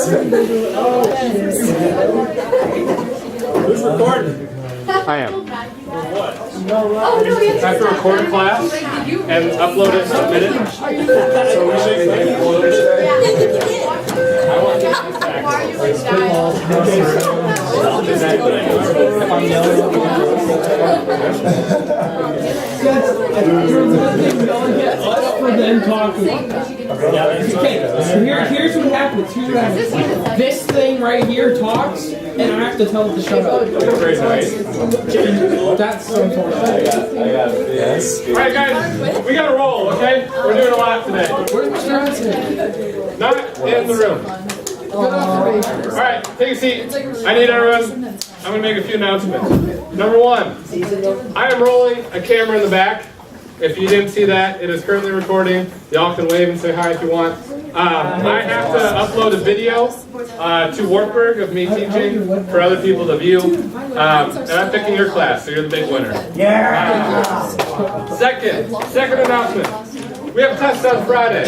Who's recording? I am. What? Oh, no, we I have to record a class and upload it and submit it. So we should I want to for them talking. Okay, so here's what happens. This thing right here talks, and I have to tell it to shut up. Very nice. That's so important. Yes. All right, guys, we got to roll, okay? We're doing a lot today. Where's Mr. Hudson? Not in the room. All right, take a seat. I need everyone. I'm going to make a few announcements. Number one, I am rolling a camera in the back. If you didn't see that, it is currently recording. Y'all can wave and say hi if you want. I have to upload a video to Wartburg of me teaching for other people to view. And I'm picking your class, so you're the big winner. Yeah. Second announcement. We have tests on Friday.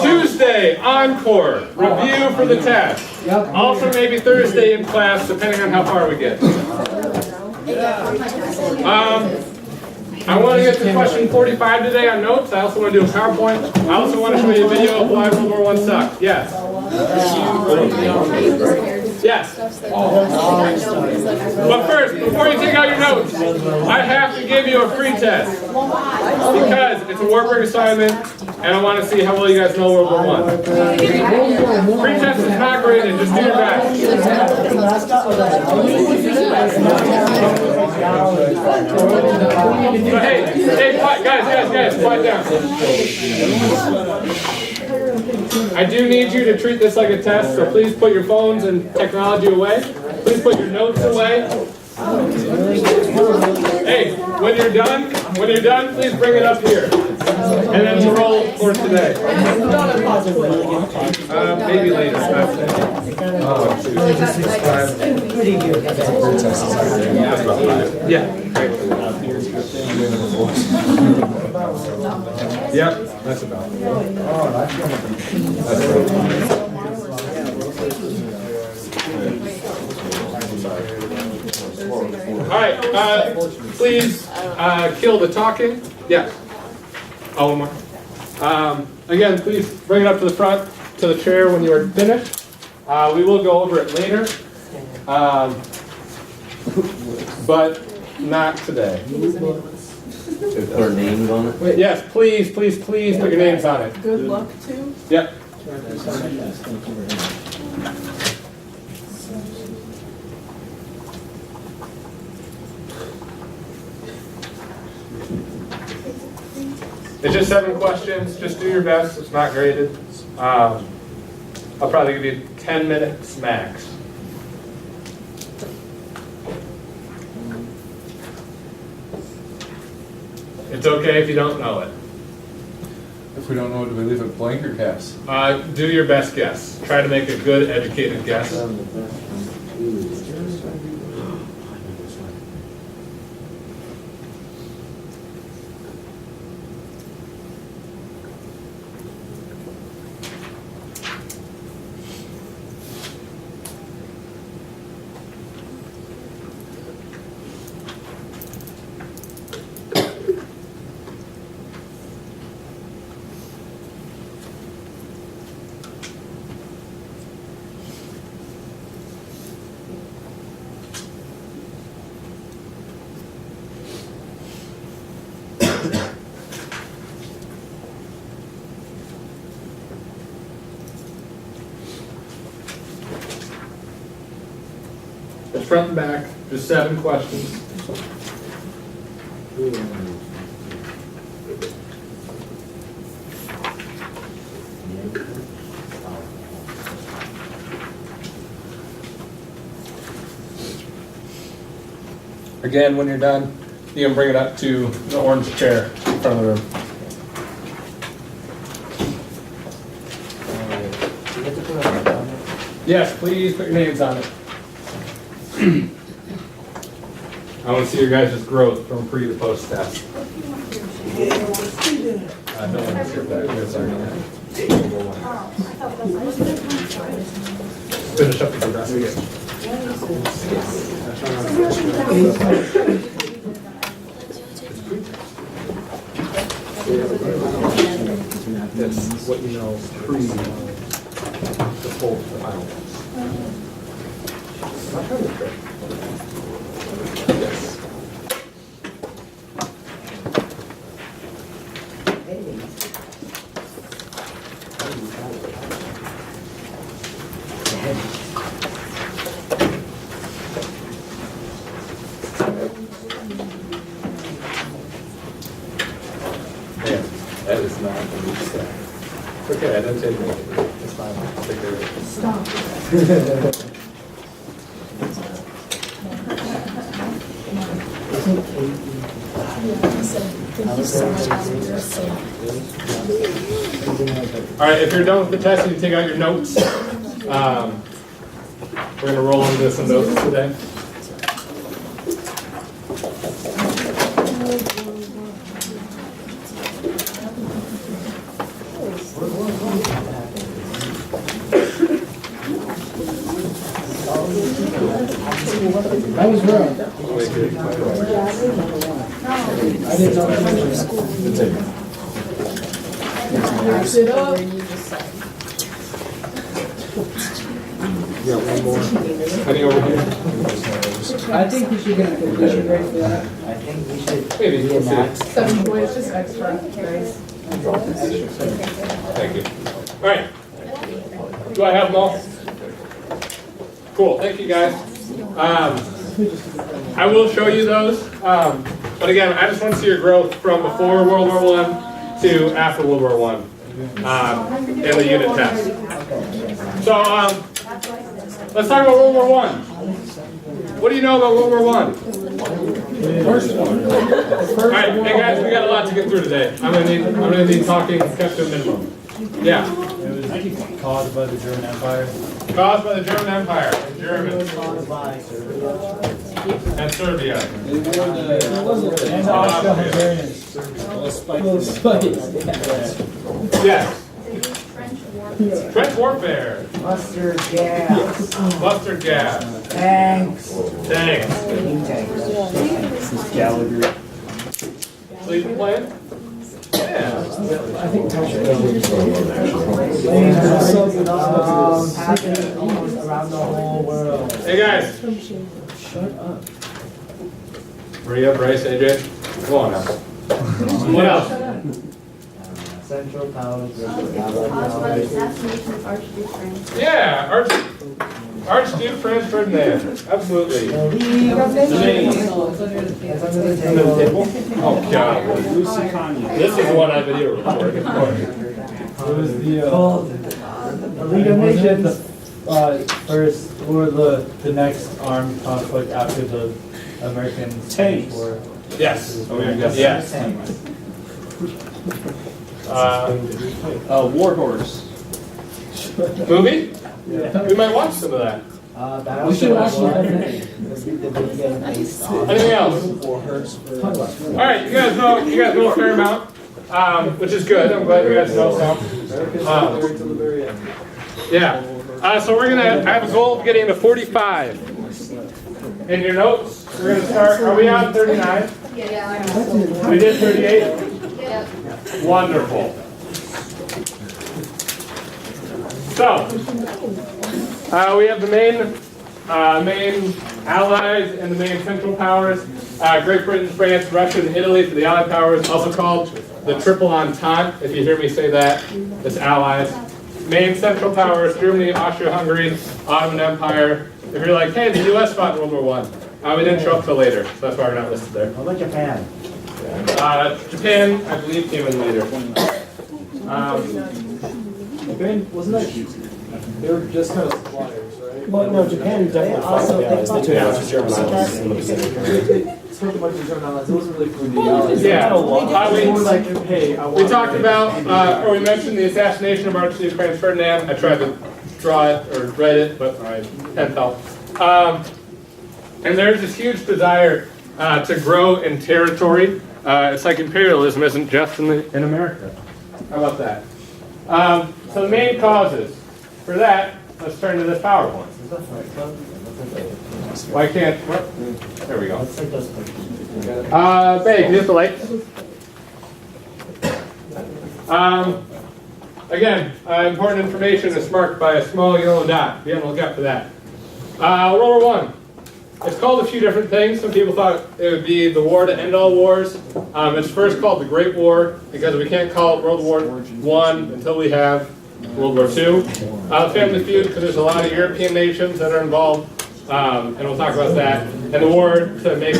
Tuesday, encore. Review for the test. Also maybe Thursday in class, depending on how far we get. I want to get to question 45 today on notes. I also want to do a PowerPoint. I also want to show you a video of why World War I sucked. Yes. Yes. But first, before you take out your notes, I have to give you a free test. Because it's a Wartburg assignment, and I want to see how well you guys know World War I. Free test is not graded, just do your best. But hey, guys, quiet down. I do need you to treat this like a test, so please put your phones and technology away. Please put your notes away. Hey, when you're done, please bring it up here. And then we'll roll for today. Maybe later. Yeah. Yep, that's about it. All right, please kill the talking. Yeah. Oh, one more. Again, please bring it up to the front, to the chair when you are finished. We will go over it later, but not today. Put our names on it. Yes, please put your names on it. Good luck too. Yep. It's just 7 questions. Just do your best. It's not graded. I'll probably give you 10 minutes max. It's okay if you don't know it. If we don't know, do we leave it blank or guess? Do your best guess. Try to make a good, educated guess. It's front and back, just 7 questions. Again, when you're done, you can bring it up to the orange chair in front of the room. Yes, please put your names on it. I want to see your guys' growth from pre to post test. No one skipped that. Sorry. That's what you know pre the full final. Yes. Yeah, that is not a good step. Okay, I didn't say anything. It's fine. I'll take care of it. Stop. All right, if you're done with the test, you take out your notes. We're going to roll into some notes today. That was wrong. I didn't know that. Pass it up. Any over here? I think we should get a completion grade for that. I think we should Maybe. be a max. 7 points, just extra. Nice. Thank you. All right. Do I have them all? Cool. Thank you, guys. I will show you those. But again, I just want to see your growth from before World War I to after World War I in the unit test. So let's talk about World War I. What do you know about World War I? First one. All right, hey guys, we got a lot to get through today. I'm gonna need talking kept to a minimum. Yeah. It was caused by the German Empire. Caused by the German Empire, the Germans, and Serbia. And the Austro-Hungarians. Yes. Trench warfare. Mustard gas. Mustard gas. Tanks. Tanks. Gallagher. Sleeping plane? Yeah. Happening almost around the whole world. Hey guys. Shut up. Maria, Bryce, AJ. Come on now. What else? Central Powers. Assassination of Archduke Franz. Yeah, Archduke Franz Ferdinand. Absolutely. The League of Nations. It's under the That's table. under the Under the table. table? Oh god. This is what I video recording, of course. It was Called the League of Nations. first, or the next armed conflict after the American Spanish War. Yes. Yes. War Horse. Movie? We might watch some of that. We should watch it. Anything else? All right, you guys know a fair amount, which is good. I'm glad you guys know some. Yeah. So I have a goal of getting to 45. In your notes, we're gonna start. Are we on 39? Yeah. We did 38. Yeah. Wonderful. So, we have the main allies and the main central powers. Great Britain, France, Russia, and Italy for the allied powers, also called the Triple Entente. If you hear me say that, it's allies. Main central powers, Germany, Austria-Hungary, Ottoman Empire. If you're like, hey, the U.S. fought in World War I, we didn't show up till later, so that's why we're not listed there. How about Japan? Japan, I believe, came in later. Japan, wasn't that, they were just kind of suppliers, right? Well, no, Japan definitely also German spoke about the German allies, it wasn't really for the allies. Yeah. They were like, hey, I want. We talked about, or we mentioned the assassination of Archduke Franz Ferdinand. I tried to draw it or write it, but my pen fell. And there's this huge desire to grow in territory. It's like imperialism isn't just in America. How about that? So the main causes for that let's turn to this PowerPoint. Why can't, what? There we go. Babe, use the light. Again, important information is marked by a small yellow dot. Be on the lookout for that. World War I. It's called a few different things. Some people thought it would be the war to end all wars. It's first called the Great War because we can't call it World War I until we have World War II. Family Feud because there's a lot of European nations that are involved, and we'll talk about that. And the war to make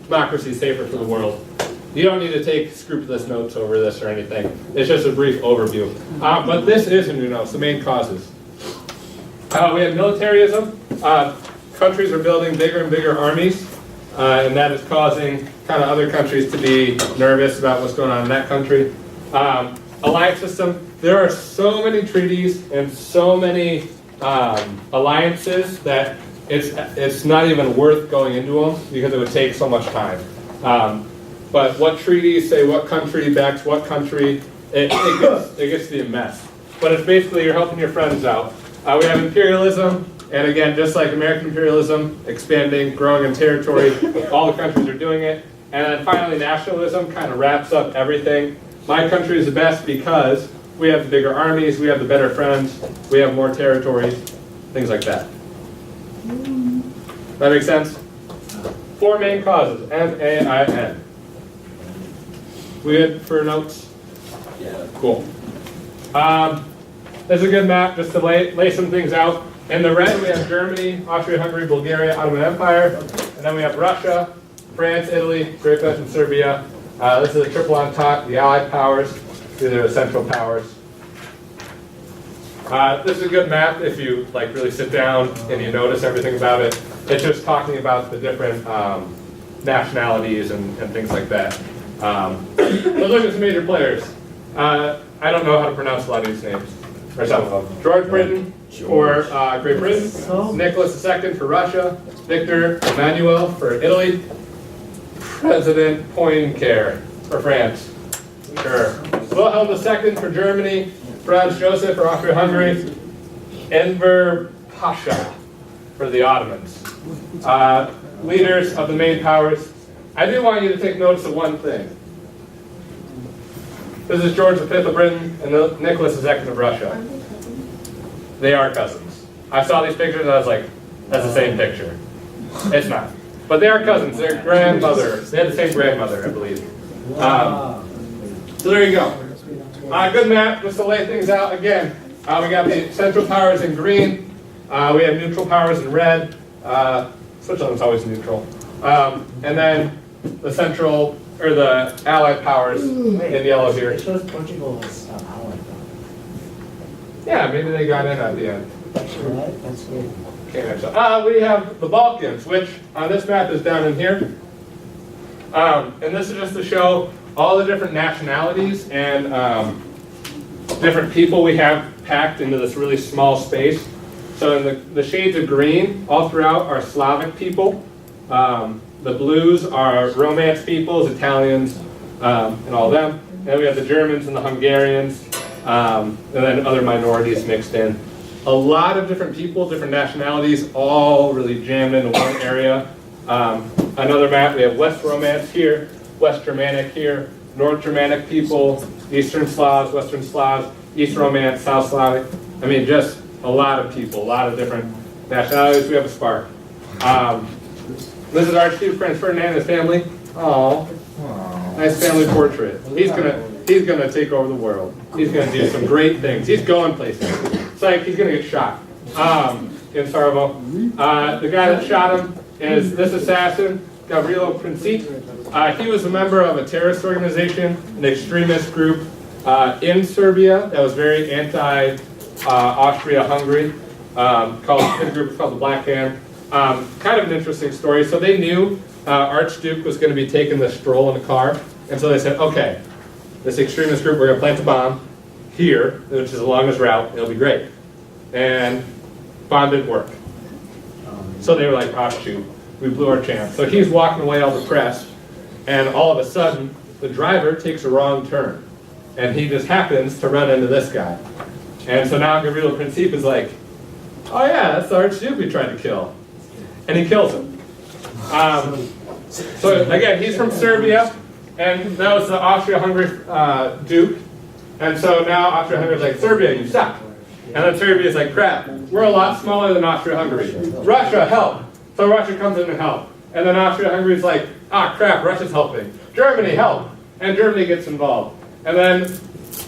democracy safer for the world. You don't need to take scrupulous notes over this or anything. It's just a brief overview. But this is a new note, the main causes. We have militarism. Countries are building bigger and bigger armies, and that is causing kind of other countries to be nervous about what's going on in that country. Alliance system. There are so many treaties and so many alliances that it's not even worth going into them because it would take so much time. But what treaties say what country backs what country, it gets to be a mess. But it's basically you're helping your friends out. We have imperialism. And again, just like American imperialism, expanding, growing in territory, all the countries are doing it. And then finally, nationalism kind of wraps up everything. My country is the best because we have the bigger armies, we have the better friends, we have more territories, things like that. That makes sense? 4 main causes, M-A-I-N. We good for notes? Yeah. Cool. This is a good map just to lay some things out. In the red, we have Germany, Austria-Hungary, Bulgaria, Ottoman Empire. And then we have Russia, France, Italy, Great Britain, and Serbia. This is a triple entente, the Allied powers. These are the Central Powers. This is a good map if you really sit down and you notice everything about it. It's just talking about the different nationalities and things like that. Let's look at some major players. I don't know how to pronounce a lot of these names. Or some of them. George Britain for Great Britain, Nicholas II for Russia, Victor Emmanuel for Italy, President Poincaré for France. Sure. Wilhelm II for Germany, Franz Joseph for Austria-Hungary, Enver Pasha for the Ottomans. Leaders of the main powers. I do want you to take notice of one thing. This is George V of Britain and Nicholas II of Russia. They are cousins. I saw these pictures and I was like, that's the same picture. It's not. But they are cousins. Their grandmother, they had the same grandmother, I believe. So there you go. Good map, just to lay things out. Again, we got the Central Powers in green. We have neutral powers in red. Switzerland's always neutral. And then the central, or the Allied powers in yellow here. It shows Portugal as allied. Yeah, maybe they got in at the end. That's good. We have the Balkans, which on this map is down in here. And this is just to show all the different nationalities and different people we have packed into this really small space. So in the shades of green, all throughout are Slavic people. The blues are Romance peoples, Italians, and all of them. And then we have the Germans and the Hungarians, and then other minorities mixed in. A lot of different people, different nationalities, all really jammed into one area. Another map, we have West Romance here, West Germanic here, North Germanic people, Eastern Slavs, Western Slavs, East Romance, South Slavic. I mean, just a lot of people, a lot of different nationalities. We have a spark. This is Archduke Franz Ferdinand and his family. Oh, nice family portrait. He's gonna take over the world. He's gonna do some great things. He's going places. It's like he's gonna get shot in Sarajevo. The guy that shot him is this assassin, Gavrilo Princip. He was a member of a terrorist organization, an extremist group in Serbia that was very anti-Austria-Hungary. The group was called the Black Hand. Kind of an interesting story. So they knew Archduke was going to be taking this stroll in a car, and so they said, okay, this extremist group, we're going to plant a bomb here, which is the longest route, it'll be great. And bomb didn't work. So they were like, oh shoot, we blew our chance. So he's walking away all depressed, and all of a sudden, the driver takes a wrong turn, and he just happens to run into this guy. And so now Gavrilo Princip is like, oh yeah, that's the Archduke we tried to kill. And he kills him. So again, he's from Serbia, and that was the Austria-Hungary Duke. And so now Austria-Hungary's like, Serbia, you suck. And then Serbia's like, crap, we're a lot smaller than Austria-Hungary. Russia, help. So Russia comes in and help. And then Austria-Hungary's like, ah, crap, Russia's helping. Germany, help. And Germany gets involved. And then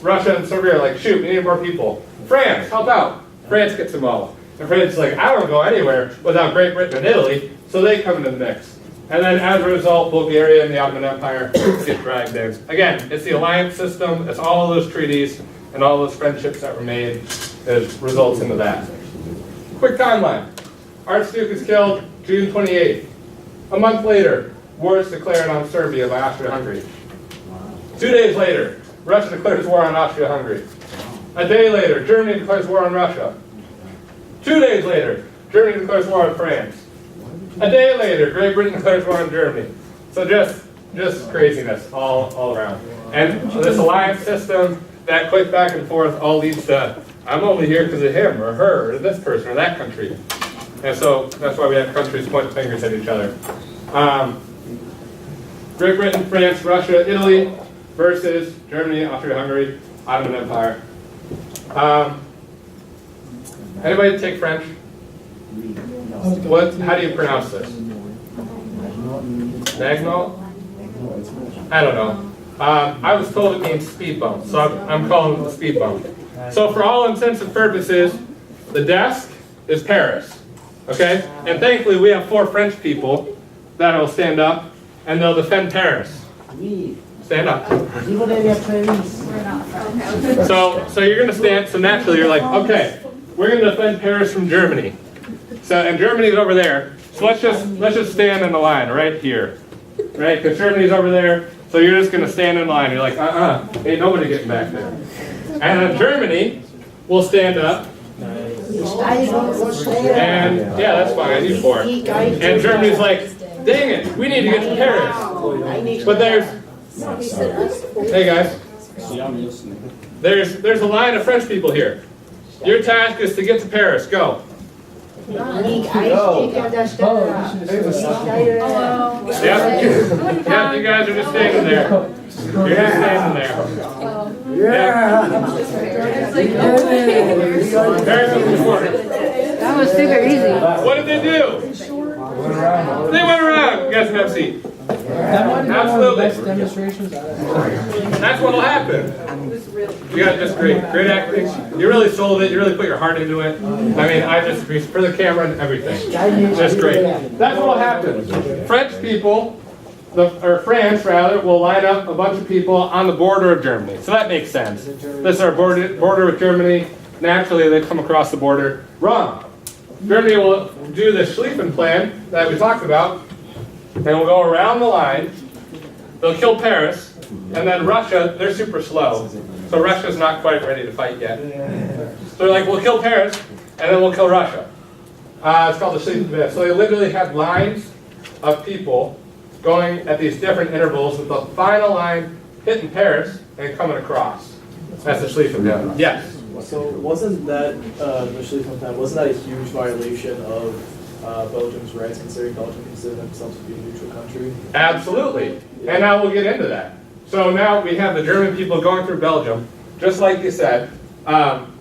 Russia and Serbia are like, shoot, we need more people. France, help out. France gets involved. And France is like, I don't go anywhere without Great Britain and Italy. So they come into the mix. And then as a result, Bulgaria and the Ottoman Empire get dragged in. Again, it's the alliance system, it's all those treaties and all those friendships that were made that results into that. Quick timeline. Archduke is killed June 28th. A month later, war is declared on Serbia by Austria-Hungary. 2 days later, Russia declares war on Austria-Hungary. A day later, Germany declares war on Russia. 2 days later, Germany declares war on France. A day later, Great Britain declares war on Germany. So just craziness all around. And this alliance system, that quick back and forth, all leads to, I'm only here because of him or her or this person or that country. And so that's why we have countries pointing fingers at each other. Great Britain, France, Russia, Italy versus Germany, Austria-Hungary, Ottoman Empire. Anybody take French? How do you pronounce this? Magnol? I don't know. I was told it means speed bump, so I'm calling it the speed bump. So for all intents and purposes, the desk is Paris. Okay? And thankfully we have 4 French people that will stand up and they'll defend Paris. Stand up. So you're gonna stand, so naturally you're like, okay, we're gonna defend Paris from Germany. So, and Germany's over there. So let's just stand in the line right here. Right? Because Germany's over there. So you're just gonna stand in line. You're like, ain't nobody getting back there. And then Germany will stand up. And yeah, that's fine, you 4. And Germany's like, dang it, we need to get to Paris. But hey guys, there's a line of French people here. Your task is to get to Paris, go. Yeah, you guys are just standing there. You're just standing there. Yeah. Paris is important. That was super easy. What did they do? They went around. You guys can have a seat. Absolutely. That's what'll happen. You got just great acting. You really sold it. You really put your heart into it. I mean, I just for the camera and everything. Just great. That's what'll happen. French people, or France rather, will line up a bunch of people on the border of Germany. So that makes sense. This is our border with Germany. Naturally, they come across the border. Wrong. Germany will do the Schlieffen plan that we talked about, and we'll go around the line. They'll kill Paris, and then Russia, they're super slow. So Russia's not quite ready to fight yet. So they're like, we'll kill Paris, and then we'll kill Russia. It's called the Schlieffen plan. So they literally have lines of people going at these different intervals with the final line hitting Paris and coming across. That's the Schlieffen plan. Yes? So wasn't that, the Schlieffen plan, wasn't that a huge violation of Belgium's rights, considering Belgium considered themselves to be a neutral country? Absolutely. And now we'll get into that. So now we have the German people going through Belgium, just like you said, and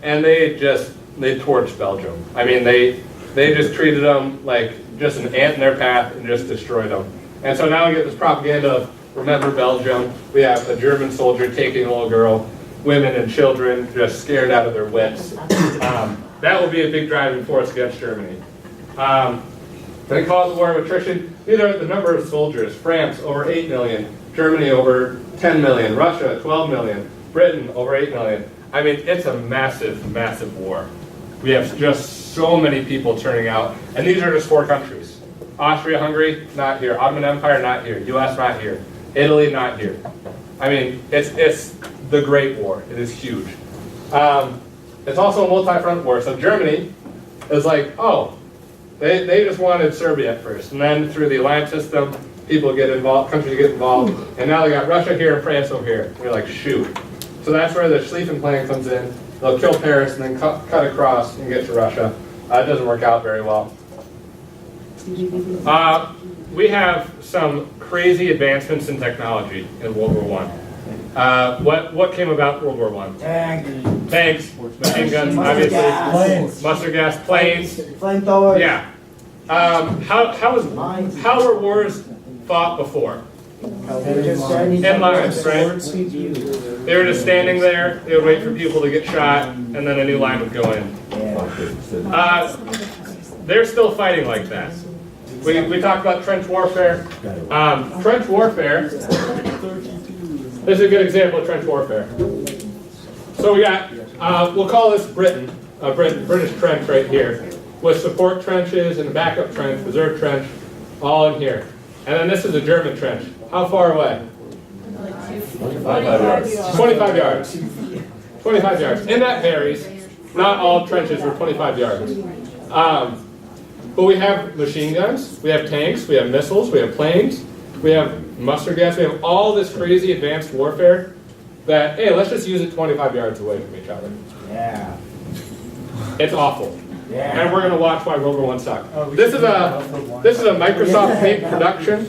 they torched Belgium. I mean, they just treated them like just an ant in their path and just destroyed them. And so now we get this propaganda of, remember Belgium, we have a German soldier taking a little girl, women and children just scared out of their wits. That will be a big driving force against Germany. They call it the war of attrition. These are the number of soldiers. France, over 8 million. Germany, over 10 million. Russia, 12 million. Britain, over 8 million. I mean, it's a massive, massive war. We have just so many people turning out. And these are just 4 countries. Austria-Hungary, not here. Ottoman Empire, not here. US, not here. Italy, not here. I mean, it's the Great War. It is huge. It's also a multi-front war. So Germany is like, oh, they just wanted Serbia at first. And then through the alliance system, people get involved, countries get involved. And now they got Russia here and France over here. And we're like, shoot. So that's where the Schlieffen plan comes in. They'll kill Paris and then cut across and get to Russia. It doesn't work out very well. We have some crazy advancements in technology in World War I. What came about World War I? Tanks, machine guns, obviously, Planes. mustard gas, planes. Flamethrowers. Yeah. How were wars fought before? In lines, right? They were just standing there. They would wait for people to get shot, and then a new line would go in. They're still fighting like that. We talked about trench warfare. Trench warfare. This is a good example of trench warfare. So we got, we'll call this Britain, British trench right here, with support trenches and a backup trench, reserve trench, all in here. And then this is a German trench. How far away? 25 yards. 25 yards. 25 yards. And that varies. Not all trenches are 25 yards. But we have machine guns, we have tanks, we have missiles, we have planes, we have mustard gas, we have all this crazy advanced warfare that, hey, let's just use it 25 yards away from each other. Yeah. It's awful. Yeah. And we're going to watch why World War I sucked. This is a Microsoft made production.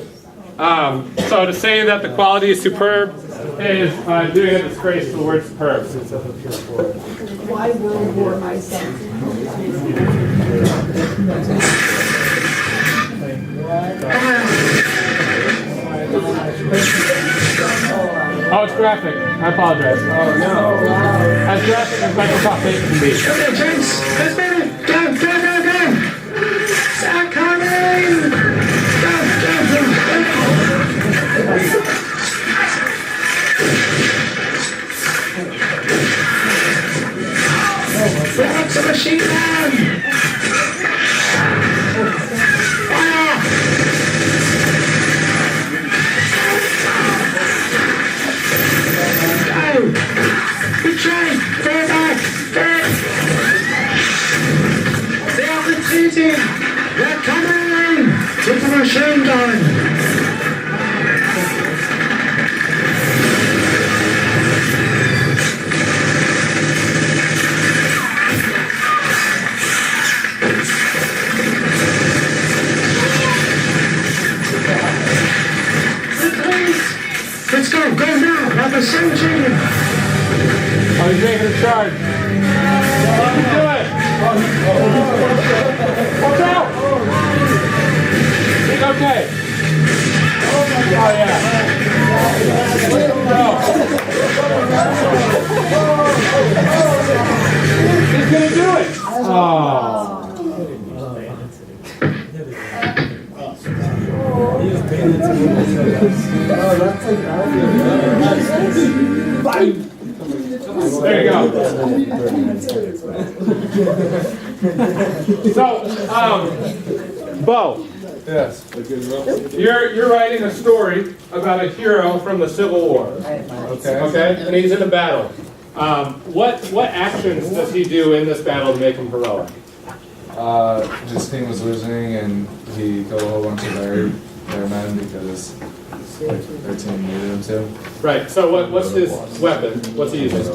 So to say that the quality is superb is doing a disgrace to the word superb. Why World War I suck? Oh, it's graphic. I apologize. Oh, no. As graphic as Microsoft made can be. Okay, gents, let's move it. Go, go, go, go. Start coming. Go, go, go. Bring up the machine gun. Fire. Go. Retreat. Go back. Back. They are retreating. They're coming with the machine gun. Let's go now, have a surgeon! Oh, he's making a charge. Let him do it! Watch out! He's okay. Oh, yeah. He's gonna do it! Oh. There you go. So, Bo. Yes. You're writing a story about a hero from the Civil War. Okay. Okay? And he's in a battle. What actions does he do in this battle to make him heroic? His team was losing and he killed a whole bunch of their men because their team needed him to. Right. So what's his weapon? What's he using?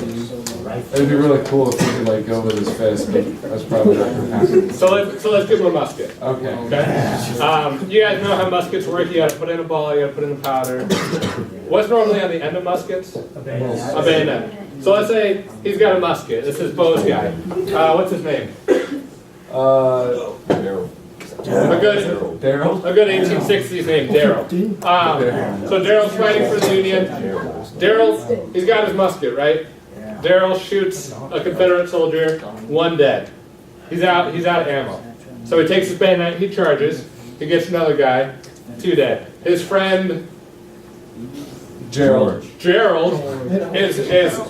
It'd be really cool if he could like go with his fist, but that's probably not gonna happen. So let's give him a musket. Okay. Okay. You guys know how muskets work. You got to put in a ball. You got to put in the powder. What's normally on the end of muskets? A bayonet. So let's say he's got a musket. This is Bo's guy. What's his name? Daryl. A good 1860s name, Daryl. So Daryl's fighting for the Union. Daryl, he's got his musket, right? Daryl shoots a Confederate soldier, one dead. He's out of ammo. So he takes his bayonet, he charges, he gets another guy, two dead. His friend Gerald is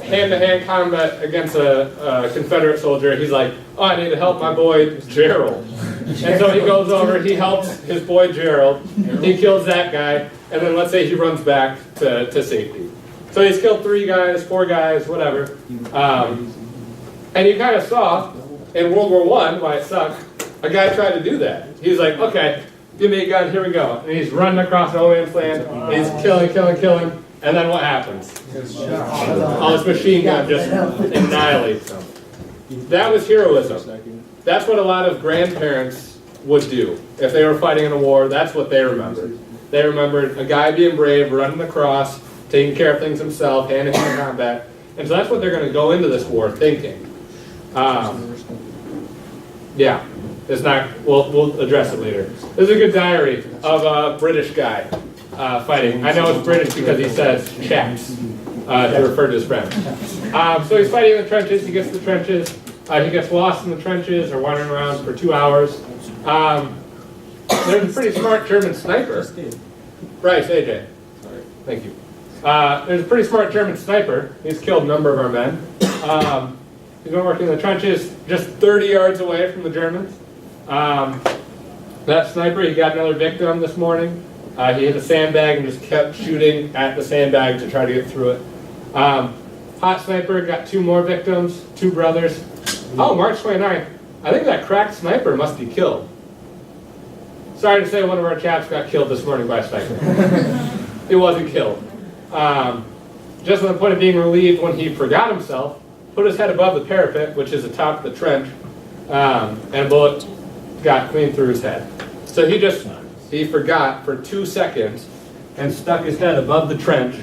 hand-to-hand combat against a Confederate soldier. He's like, oh, I need to help my boy Gerald. And so he goes over, he helps his boy Gerald, he kills that guy, and then let's say he runs back to safety. So he's killed 3 guys, 4 guys, whatever. And you kind of saw in World War I, why it sucked, a guy tried to do that. He's like, okay, give me a gun, here we go. And he's running across no man's land, and he's killing, and then what happens? Oh, this machine gun just annihilates him. That was heroism. That's what a lot of grandparents would do. If they were fighting in a war, that's what they remembered. They remembered a guy being brave, running across, taking care of things himself, hand-to-hand combat. And so that's what they're going to go into this war thinking. Yeah, it's not, we'll address it later. This is a good diary of a British guy fighting. I know it's British because he says chaps to refer to his friends. So he's fighting in the trenches, he gets to the trenches, he gets lost in the trenches or wandering around for 2 hours. There's a pretty smart German sniper. Bryce, AJ. Thank you. There's a pretty smart German sniper. He's killed a number of our men. He's been working in the trenches just 30 yards away from the Germans. That sniper, he got another victim this morning. He hit a sandbag and just kept shooting at the sandbag to try to get through it. Hot sniper got 2 more victims, 2 brothers. Oh, March 29th. I think that cracked sniper must be killed. Sorry to say one of our chaps got killed this morning by a sniper. He wasn't killed. Just on the point of being relieved when he forgot himself, put his head above the parapet, which is atop the trench, and a bullet got clean through his head. So he forgot for 2 seconds and stuck his head above the trench,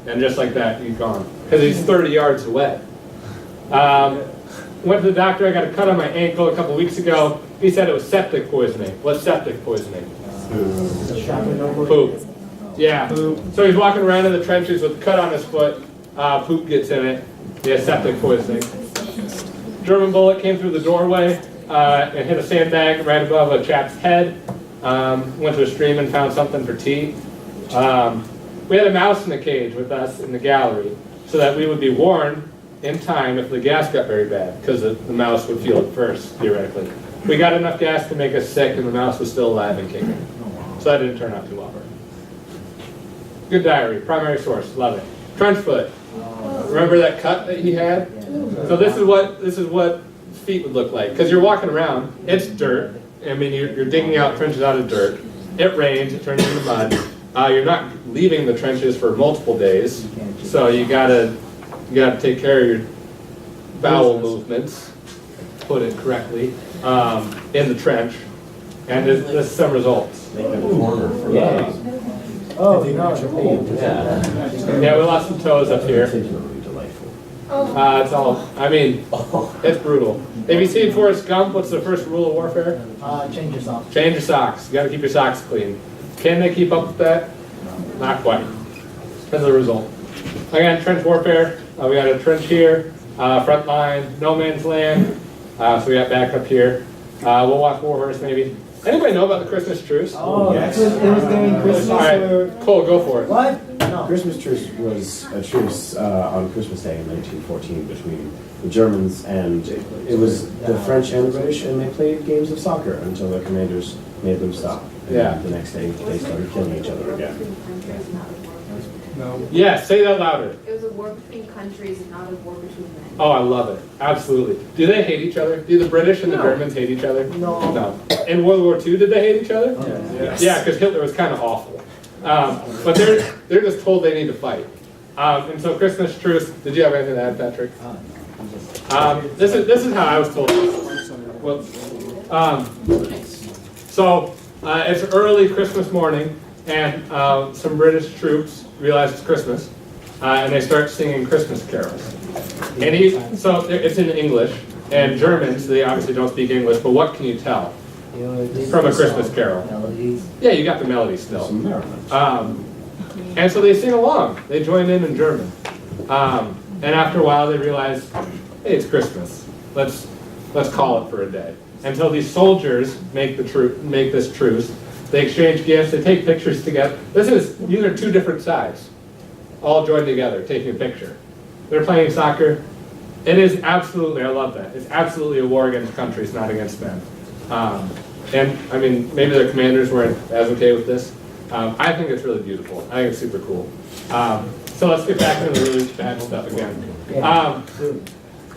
and just like that, he's gone. Because he's 30 yards away. Went to the doctor, I got a cut on my ankle a couple weeks ago. He said it was septic poisoning. What's septic poisoning? Poop. Yeah. So he's walking around in the trenches with a cut on his foot. Poop gets in it. He has septic poisoning. German bullet came through the doorway and hit a sandbag right above a chap's head. Went to a stream and found something for tea. We had a mouse in the cage with us in the gallery so that we would be warned in time if the gas got very bad, because the mouse would feel it first, theoretically. We got enough gas to make us sick, and the mouse was still alive and kicking. So that didn't turn out too well. Good diary, primary source, love it. Trench foot. Remember that cut that he had? So this is what feet would look like. Because you're walking around, it's dirt. I mean, you're digging out trenches out of dirt. It rains, it turns into mud. You're not leaving the trenches for multiple days, so you gotta take care of your bowel movements, put it correctly, in the trench. And this is some results. Yeah. Oh, no. Yeah, we lost some toes up here. It's all, I mean, it's brutal. Have you seen Forrest Gump? What's the first rule of warfare? Change your socks. Change your socks. You gotta keep your socks clean. Can they keep up with that? Not quite. That's the result. Again, trench warfare. We got a trench here, front line, no man's land. So we got back up here. We'll watch Warhorse maybe. Anybody know about the Christmas truce? Oh, yes. It was during Christmas. All right, Cole, go for it. What? No. Christmas truce was a truce on Christmas Day in 1914 between the Germans and it was the French and the British, and they played games of soccer until their commanders made them stop. And Yeah. the next day they started killing each other again. No. Yeah, say that louder. It was a war between countries, not a war between men. Oh, I love it. Absolutely. Do they hate each other? Do the British and the Germans hate each other? No. No. In World War II, did they hate each other? Yes. Yeah, because Hitler was kind of awful. But they're just told they need to fight. And so Christmas truce. Did you have anything to add, Patrick? This is how I was told. Well, it's early Christmas morning, and some British troops realize it's Christmas, and they start singing Christmas carols. And so it's in English and German, so they obviously don't speak English. But what can you tell from a Christmas carol? Yeah, you got the melody still. And so they sing along. They join in German. And after a while, they realize, hey, it's Christmas. Let's call it for a day. Until these soldiers make this truce. They exchange gifts. They take pictures together. These are 2 different sides, all joined together, taking a picture. They're playing soccer. It is absolutely, I love that. It's absolutely a war against countries, not against men. And I mean, maybe their commanders weren't as okay with this. I think it's really beautiful. I think it's super cool. So let's get back into the really bad stuff again.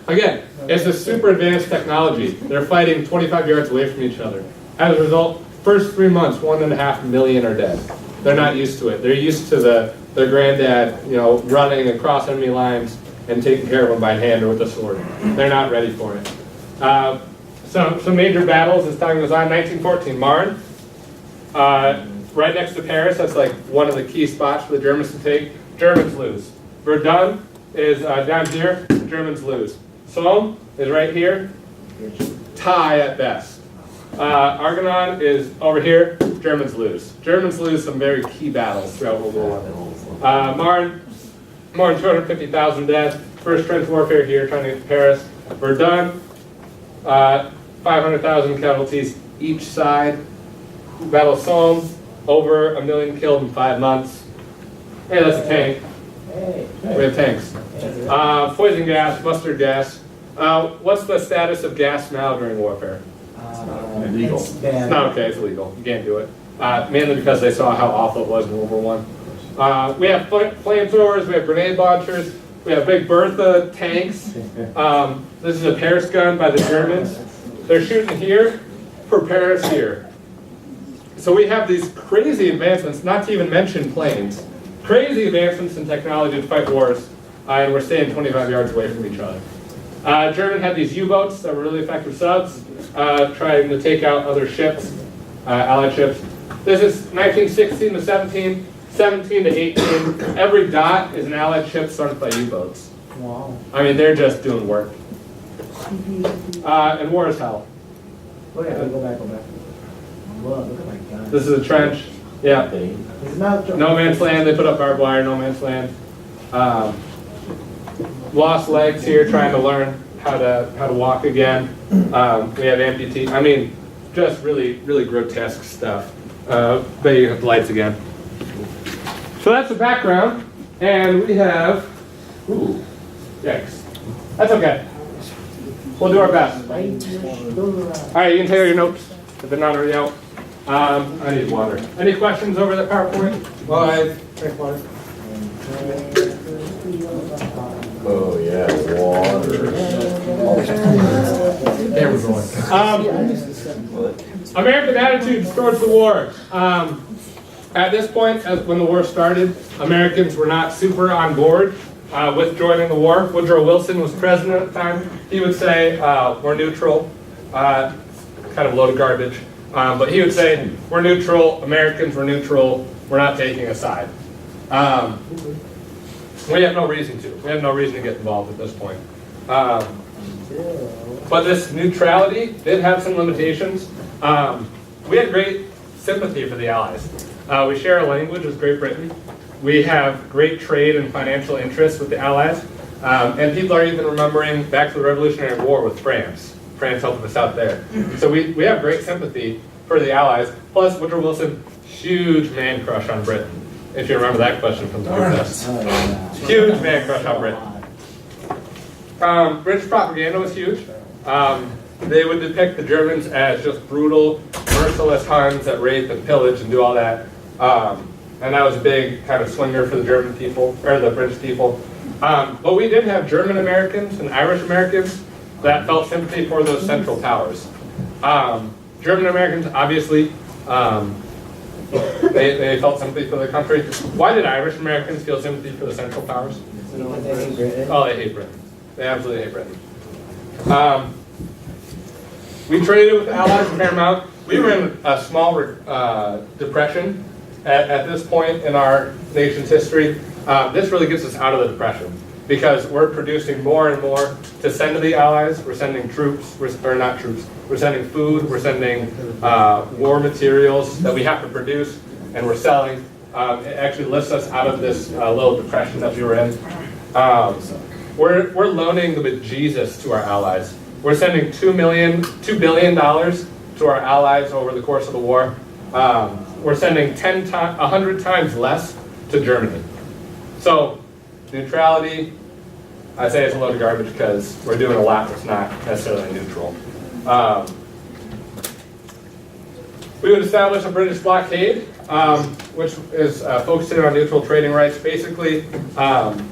Again, it's a super advanced technology. They're fighting 25 yards away from each other. As a result, first 3 months, 1.5 million are dead. They're not used to it. They're used to their granddad, running across enemy lines and taken care of them by hand or with a sword. They're not ready for it. Some major battles as time goes on. 1914, Marne, right next to Paris. That's like one of the key spots for the Germans to take. Germans lose. Verdun is down here. Germans lose. Somme is right here. Tie at best. Argonne is over here. Germans lose. Germans lose some very key battles throughout World War I. Marne, more than 250,000 dead. First trench warfare here, trying to get to Paris. Verdun, 500,000 casualties each side. Battle of Somme, over 1 million killed in 5 months. Hey, that's a tank. We have tanks. Poison gas, mustard gas. What's the status of gas now during warfare? Illegal. It's not okay, it's illegal. You can't do it. Mainly because they saw how awful it was in World War I. We have flamethrowers, we have grenade launchers, we have Big Bertha tanks. This is a Paris gun by the Germans. They're shooting here for Paris here. So we have these crazy advancements, not to even mention planes. Crazy advancements in technology to fight wars, and we're staying 25 yards away from each other. German had these U-boats that were really effective subs, trying to take out other ships, Allied ships. This is 1916 to 17, 17 to 18. Every dot is an Allied ship sunk by U-boats. Wow. I mean, they're just doing work. And war is hell. Go ahead, go back. Whoa, look at my gun. This is a trench. Yeah. It's not No man's land. They put up barbed wire. No man's land. Lost legs here, trying to learn how to walk again. We have amputee. I mean, just really grotesque stuff. But you have the lights again. So that's the background, and we have. Ooh, yikes. That's okay. We'll do our best. All right, you can take out your notes if they're not already out. I need water. Any questions over the PowerPoint? Well, I drink water. Oh yeah, water. There we're going. American attitudes towards the war. At this point, when the war started, Americans were not super on board with joining the war. Woodrow Wilson was president at the time. He would say, we're neutral. Kind of a load of garbage. But he would say, we're neutral, Americans, we're neutral, we're not taking a side. We have no reason to. We have no reason to get involved at this point. But this neutrality did have some limitations. We had great sympathy for the Allies. We share a language with Great Britain. We have great trade and financial interests with the Allies. And people are even remembering back to the Revolutionary War with France. France helping us out there. So we have great sympathy for the Allies. Plus, Woodrow Wilson, huge man crush on Britain. If you remember that question from the test. Huge man crush on Britain. British propaganda was huge. They would depict the Germans as just brutal, merciless Huns that rape and pillage and do all that. And that was a big kind of swinger for the German people, or the British people. But we did have German Americans and Irish Americans that felt sympathy for those Central Powers. German Americans, obviously, they felt sympathy for the country. Why did Irish Americans feel sympathy for the Central Powers? Oh, they hate Britain. They absolutely hate Britain. We traded with the Allies a fair amount. We were in a small depression at this point in our nation's history. This really gets us out of the depression because we're producing more and more to send to the Allies. We're sending troops, or not troops. We're sending food. We're sending war materials that we have to produce, and we're selling. It actually lifts us out of this little depression that we were in. We're loaning the bejesus to our allies. We're sending $2 billion to our allies over the course of the war. We're sending 100 times less to Germany. So neutrality, I say it's a load of garbage because we're doing a lot that's not necessarily neutral. We would establish a British blockade, which is focusing on neutral trading rights. Basically,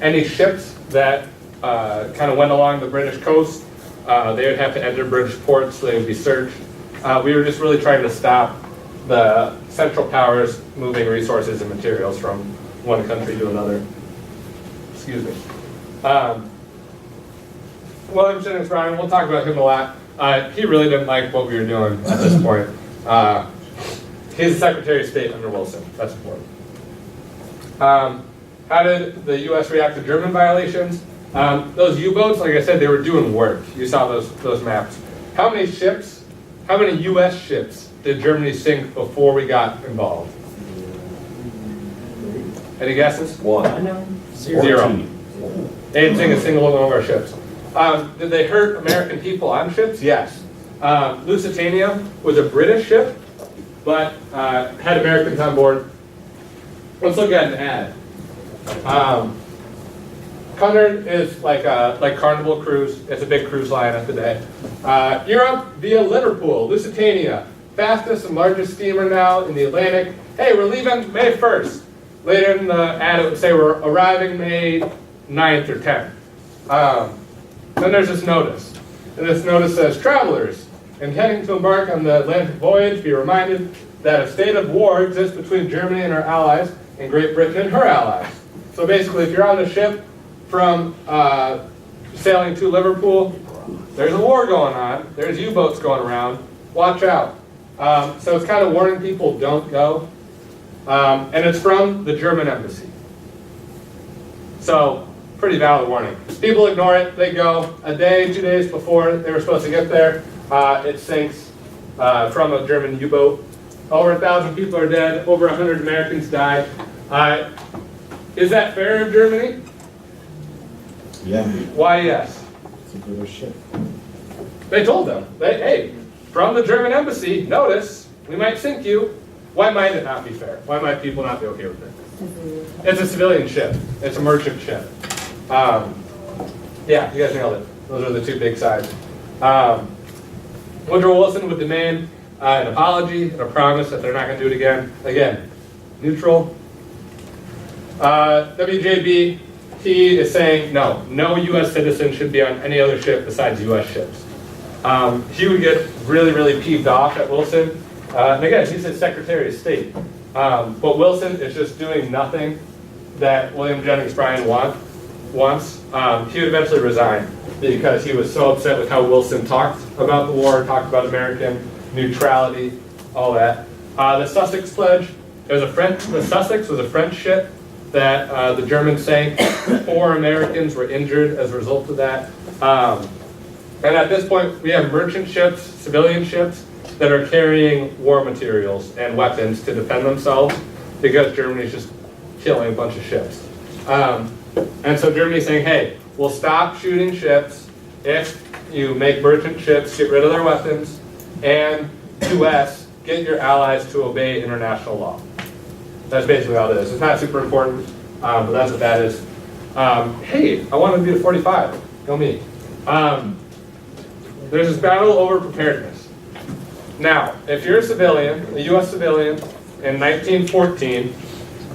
any ships that kind of went along the British coast, they would have to enter British ports, so they would be searched. We were just really trying to stop the Central Powers moving resources and materials from one country to another. Excuse me. William Jennings Bryan, we'll talk about him a lot. He really didn't like what we were doing at this point. He's the Secretary of State under Wilson. That's important. How did the U.S. react to German violations? Those U-boats, like I said, they were doing work. You saw those maps. How many ships, how many U.S. ships did Germany sink before we got involved? Any guesses? 0. They didn't sink a single one of our ships. Did they hurt American people on ships? Yes. Lusitania was a British ship, but had Americans on board. Let's look at an ad. Cunard is like Carnival Cruise. It's a big cruise line of the day. Europe via Liverpool, Lusitania, fastest and largest steamer now in the Atlantic. Hey, we're leaving May 1st. Later in the ad, it would say we're arriving May 9th or 10th. Then there's this notice. And this notice says, travelers intending to embark on the Atlantic voyage, be reminded that a state of war exists between Germany and her allies and Great Britain and her allies. So basically, if you're on a ship from sailing to Liverpool, there's a war going on. There's U-boats going around. Watch out. So it's kind of warning people, don't go. And it's from the German embassy. So, pretty valid warning. People ignore it. They go a day, 2 days before they were supposed to get there. It sinks from a German U-boat. Over 1,000 people are dead. Over 100 Americans died. Is that fair of Germany? Yeah. Why, yes. It's a British ship. They told them, hey, from the German embassy, notice, we might sink you. Why might it not be fair? Why might people not be okay with it? It's a civilian ship. It's a merchant ship. Yeah, you guys nailed it. Those are the two big sides. Woodrow Wilson would demand an apology and a promise that they're not going to do it again. Again, neutral. WJB, he is saying no U.S. citizen should be on any other ship besides U.S. ships. He would get really, really peeved off at Wilson. And again, he's his Secretary of State. But Wilson is just doing nothing that William Jennings Bryan wants. He would eventually resign because he was so upset with how Wilson talked about the war, talked about American neutrality, all that. The Sussex Pledge, the Sussex was a French ship that the Germans sank. 4 Americans were injured as a result of that. And at this point, we have merchant ships, civilian ships, that are carrying war materials and weapons to defend themselves because Germany's just killing a bunch of ships. And so Germany's saying, hey, we'll stop shooting ships if you make merchant ships get rid of their weapons, and US, get your allies to obey international law. That's basically all it is. It's not super important, but that's what that is. Hey, I want to be a 45. Go me. There's this battle over preparedness. Now, if you're a civilian, a U.S. civilian, in 1914,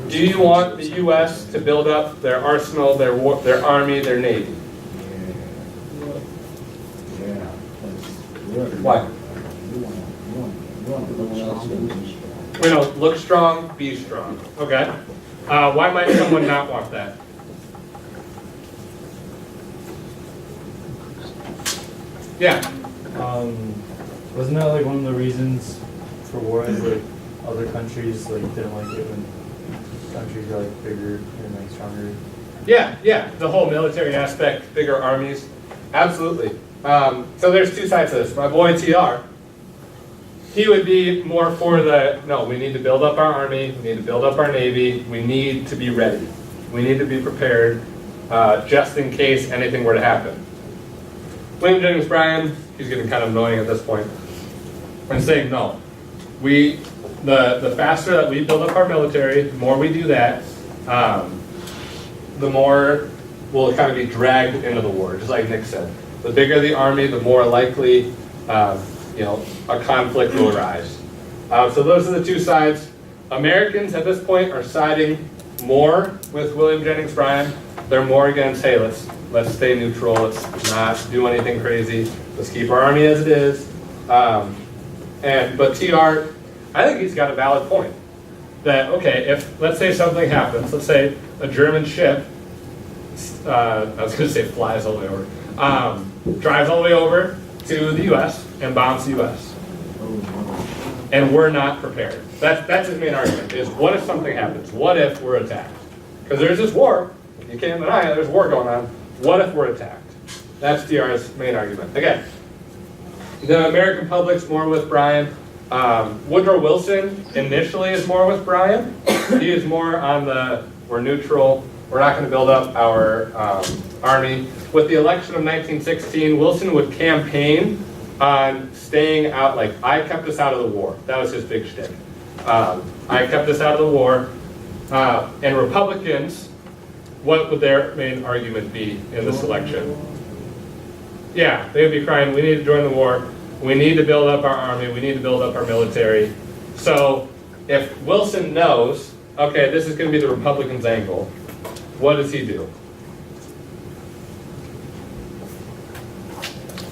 do you want the U.S. to build up their arsenal, their army, their navy? Why? We know, look strong, be strong. Okay. Why might someone not want that? Yeah. Wasn't that like one of the reasons for wars, like other countries like didn't like it when countries got like bigger and like stronger? Yeah, the whole military aspect, bigger armies, absolutely. So there's two sides to this. My boy TR, he would be more for no, we need to build up our army, we need to build up our navy, we need to be ready. We need to be prepared just in case anything were to happen. William Jennings Bryan, he's getting kind of annoying at this point, and saying no. The faster that we build up our military, the more we do that, the more we'll kind of be dragged into the war, just like Nick said. The bigger the army, the more likely a conflict will arise. So those are the two sides. Americans at this point are siding more with William Jennings Bryan. They're more against, hey, let's stay neutral, let's not do anything crazy, let's keep our army as it is. But TR, I think he's got a valid point. That, okay, if, let's say something happens, let's say a German ship, I was going to say flies all the way over, drives all the way over to the U.S. and bombs the U.S. And we're not prepared. That's his main argument, is what if something happens? What if we're attacked? Because there's this war. You can't deny it. There's a war going on. What if we're attacked? That's DR's main argument. Again, the American public's more with Brian. Woodrow Wilson initially is more with Brian. He is more on the, we're neutral. We're not going to build up our army. With the election of 1916, Wilson would campaign on staying out, like, I kept us out of the war. That was his big shtick. I kept us out of the war. And Republicans, what would their main argument be in this election? Yeah, they would be crying, we need to join the war. We need to build up our army. We need to build up our military. So if Wilson knows, okay, this is going to be the Republicans' angle, what does he do?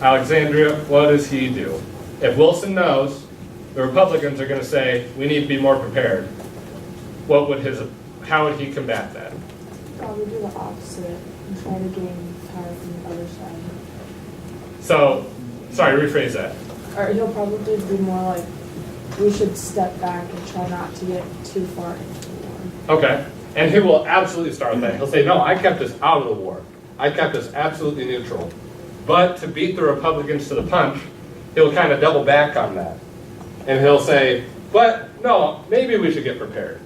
Alexandria, what does he do? If Wilson knows the Republicans are going to say, we need to be more prepared, how would he combat that? Probably do the opposite and try to gain power from the other side. So, sorry, rephrase that. Or he'll probably be more like, we should step back and try not to get too far into the war. Okay, and he will absolutely start with that. He'll say, no, I kept us out of the war. I kept us absolutely neutral. But to beat the Republicans to the punch, he'll kind of double back on that. And he'll say, but no, maybe we should get prepared.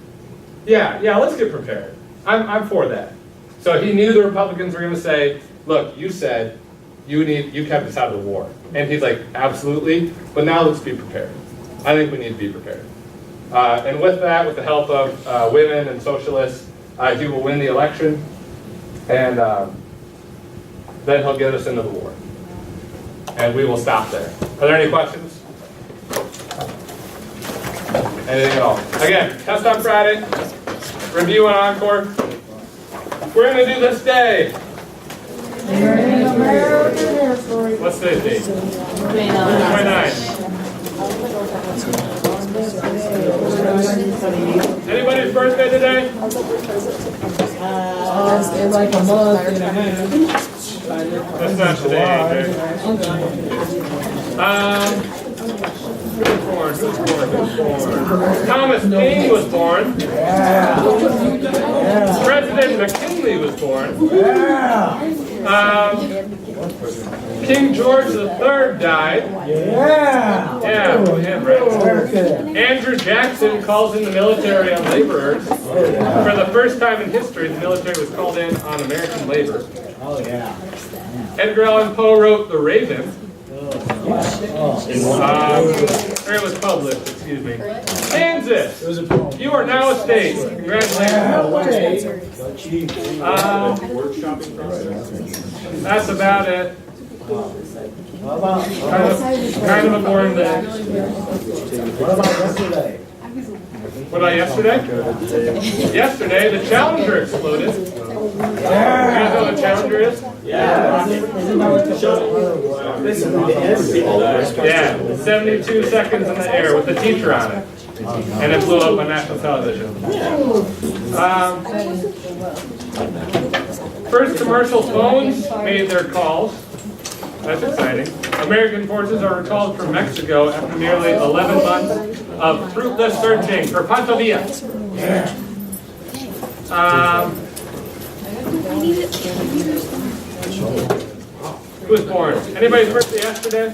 Yeah, let's get prepared. I'm for that. So he knew the Republicans were going to say, look, you said you kept us out of the war. And he's like, absolutely, but now let's be prepared. I think we need to be prepared. And with that, with the help of women and socialists, he will win the election, and then he'll get us into the war. And we will stop there. Are there any questions? Anything at all? Again, test on Friday, review on Encore. We're going to do this day. What's today's date? 29. Anybody's birthday today? Like a month and a half. That's not today, Who's born? Thomas Paine was born. President McKinley was born. King George III died. Right. Andrew Jackson calls in the military on laborers. For the first time in history, the military was called in on American labor. Edgar Allan Poe wrote The Raven. It was published, excuse me. Kansas, you are now a state. Congratulations. That's about it. Kind of a boring day. What about yesterday? What about yesterday? Yesterday, the Challenger exploded. You guys know what a Challenger is? Yeah, 72 seconds in the air with a teacher on it. And it blew up on national television. First commercial phones made their calls. That's exciting. American forces are recalled from Mexico after nearly 11 months of fruitless searching for Pancho Villa. Who was born? Anybody's birthday yesterday?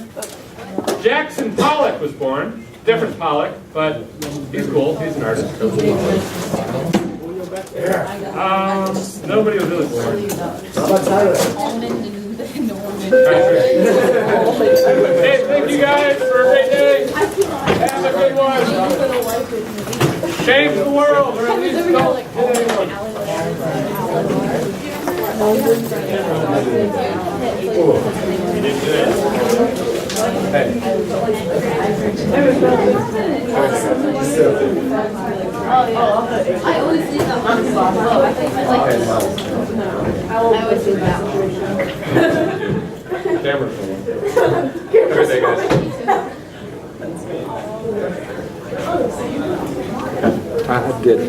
Jackson Pollock was born. Different Pollock, but he's cool. He's an artist. Nobody was really born. How about Tyler? Hey, thank you guys for a great day. Have a good one. Change the world, or at least don't hit anyone. Hey. I always see that on the spot. I always do that. Camera. Have a good day, guys. Good.